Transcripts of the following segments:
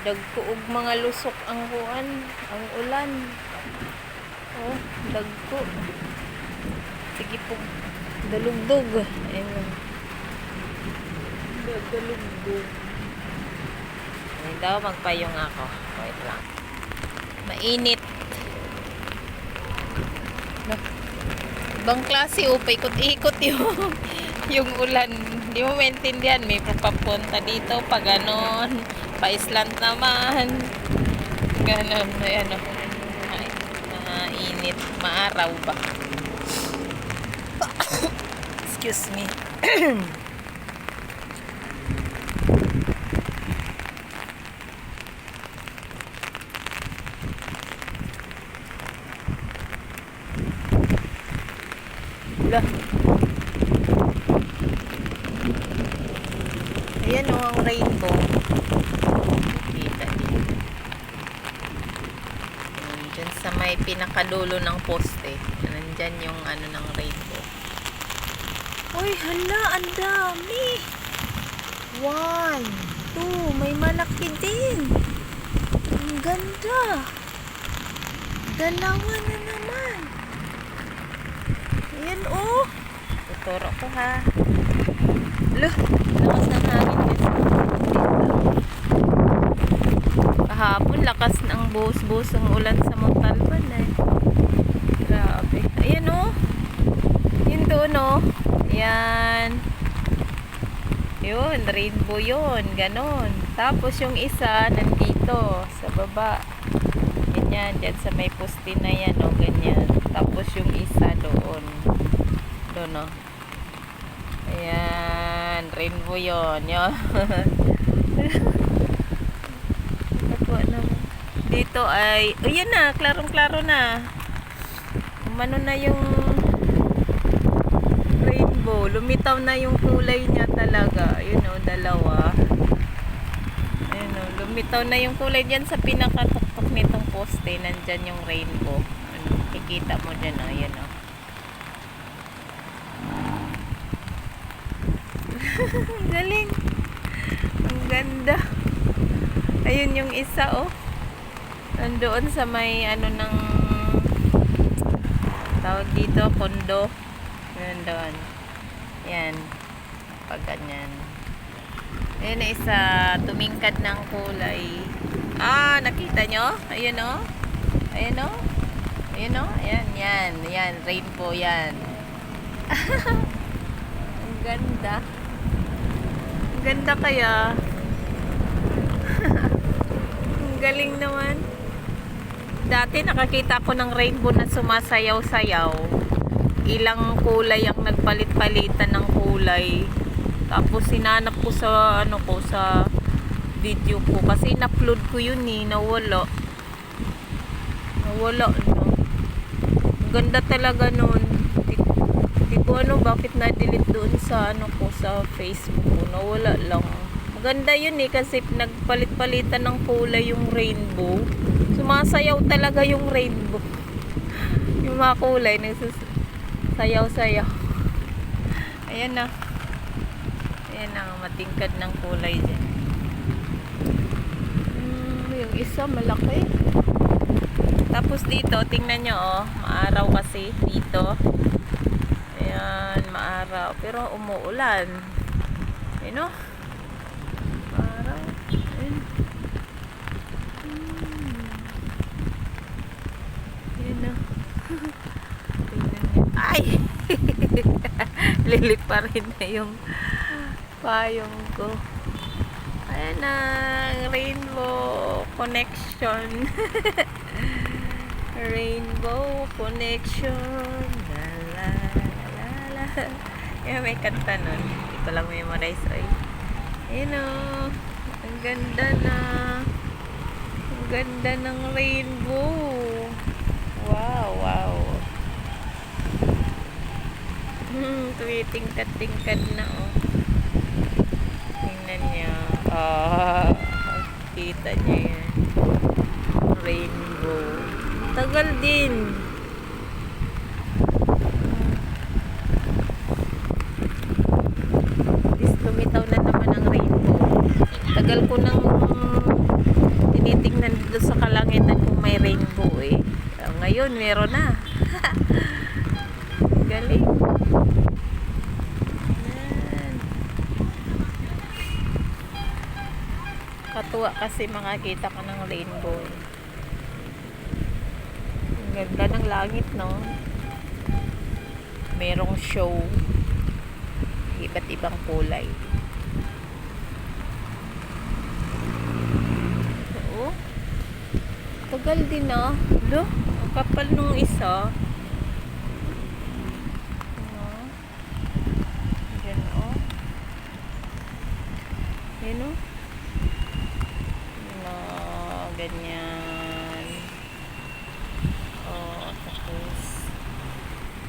Dagko og mga lusok ang kuan, ang ulan. Oh, dagko. Sige po. Dalugdog. Ayun. Dalugdog. Ay daw magpayong ako. Wait lang. Mainit. No. Ibang klase o paikot-ikot yung ulan. Hindi mo maintindihan. May papunta dito pa ganon. Pa-island naman. Ganon. Ayan o. Mainit. Maaraw ba? Excuse me. Lah. Ayan o, ang rainbow. Kita niyo. Diyan sa may pinakadulo ng poste. Nandyan yung ano ng rainbow. Uy, hala, ang dami. 1, 2, may malaki din. Ang ganda. Dalawa na naman. Ayan oh. Tuturo ko ha. Loh, lakas ng hangin guys. Kahapon, lakas ng buhos-buhos ang ulan sa Montalban eh. Grabe. Ayan oh. Yun doon oh. Ayan. Yun, rainbow yun. Ganon. Tapos yung isa, nandito, sa baba. Ganyan, dyan sa may poste na yan oh. Ganyan. Tapos yung isa doon. Doon oh. Ayan, rainbow yun. Yun. Dito ay, oh yan na, klarong-klaro na. Umano na yung rainbow. Lumitaw na yung kulay niya talaga. Ayun o, dalawa. Ayun o, lumitaw na yung kulay dyan sa pinakatuktok nitong poste. Nandyan yung rainbow. Ano, kikita mo dyan o, ayun o. Galing. Ang ganda. Ayun yung isa oh. Nandoon sa may ano ng tawag dito, kondo. Nandoon. Yan. Pag ganyan. Ayun na isa. Tumingkad ng kulay. Ah, nakita nyo? Ayun oh. Ayun oh. Ayun oh. Ayan, yan. Yan. Rainbow yan. Ang ganda. Ang ganda kaya. Ang galing naman. Dati nakakita ko ng rainbow na sumasayaw-sayaw. Ilang kulay ang nagpalit-palitan ng kulay. Tapos sinanap ko sa ano ko sa video ko kasi in-upload ko yun eh, nawala. Nawala no. Ganda talaga noon. Hindi ko ano bakit na-delete doon sa ano ko sa Facebook ko. Nawala lang. Maganda yun eh kasi nagpalit-palitan ng kulay yung rainbow. Sumasayaw talaga yung rainbow. Yung mga kulay nagsasayaw-sayaw. Ayan na. Ayan na, matingkad ng kulay dyan. Yung isa malaki. Tapos dito, tingnan nyo oh. Maaraw kasi dito. Ayan, maaraw. Pero umuulan. Ayan oh. Maaraw. Ayan. Ayan na. Tingnan nyo. Ay! Lilip pa rin na yung payong ko. Ayan na, rainbow connection. Rainbow connection. La la la la. Ayan, may kanta nun. Hindi ko lang memorize. Ay. Ayan o. Ang ganda na. Ang ganda ng rainbow. Wow, wow. Tumitingkad-tingkad na oh. Tingnan niya. Ah, kita niya yan. Rainbow. Tagal din. Lumitaw na naman ang rainbow. Tagal ko nang tinitingnan dito sa kalangitan kung may rainbow eh. Ngayon, meron na. Galing. Ayan. Katuwa kasi makakita ka ng rainbow. Ang ganda ng langit, no? Merong show. Iba't ibang kulay. Oo. Tagal din ah. Lo, ang kapal nung isa. Diyan oh. Yan oh. No, ganyan. Oh, tapos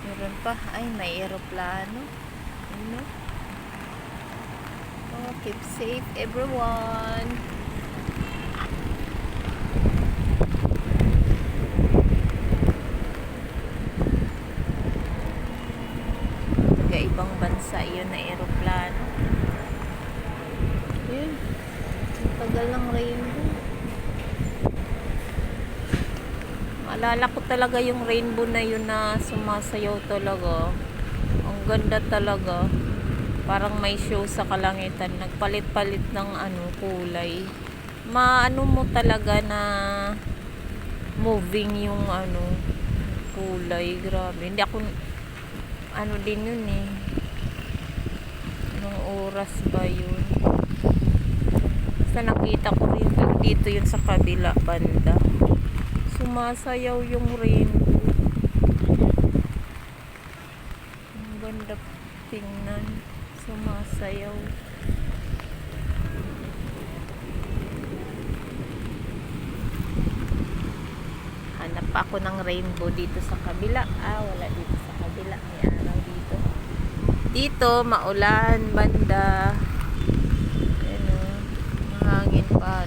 meron pa. Ay, may eroplano. Ano? Oh, keep safe everyone. Ibang bansa yun na eroplano. Yun. Ang tagal ng rainbow. Maalala ko talaga yung rainbow na yun na sumasayaw talaga. Ang ganda talaga. Parang may show sa kalangitan. Nagpalit-palit ng kulay. Maano mo talaga na moving yung kulay. Grabe. Hindi ako din yun eh. Anong oras ba yun? Basta nakita ko rin dito yun sa kabila banda. Sumasayaw yung rainbow. Ang ganda tingnan. Sumasayaw. Hanap ako ng rainbow dito sa kabila. Wala dito sa kabila. May araw dito. Dito, maulan, banda. Mahangin pa,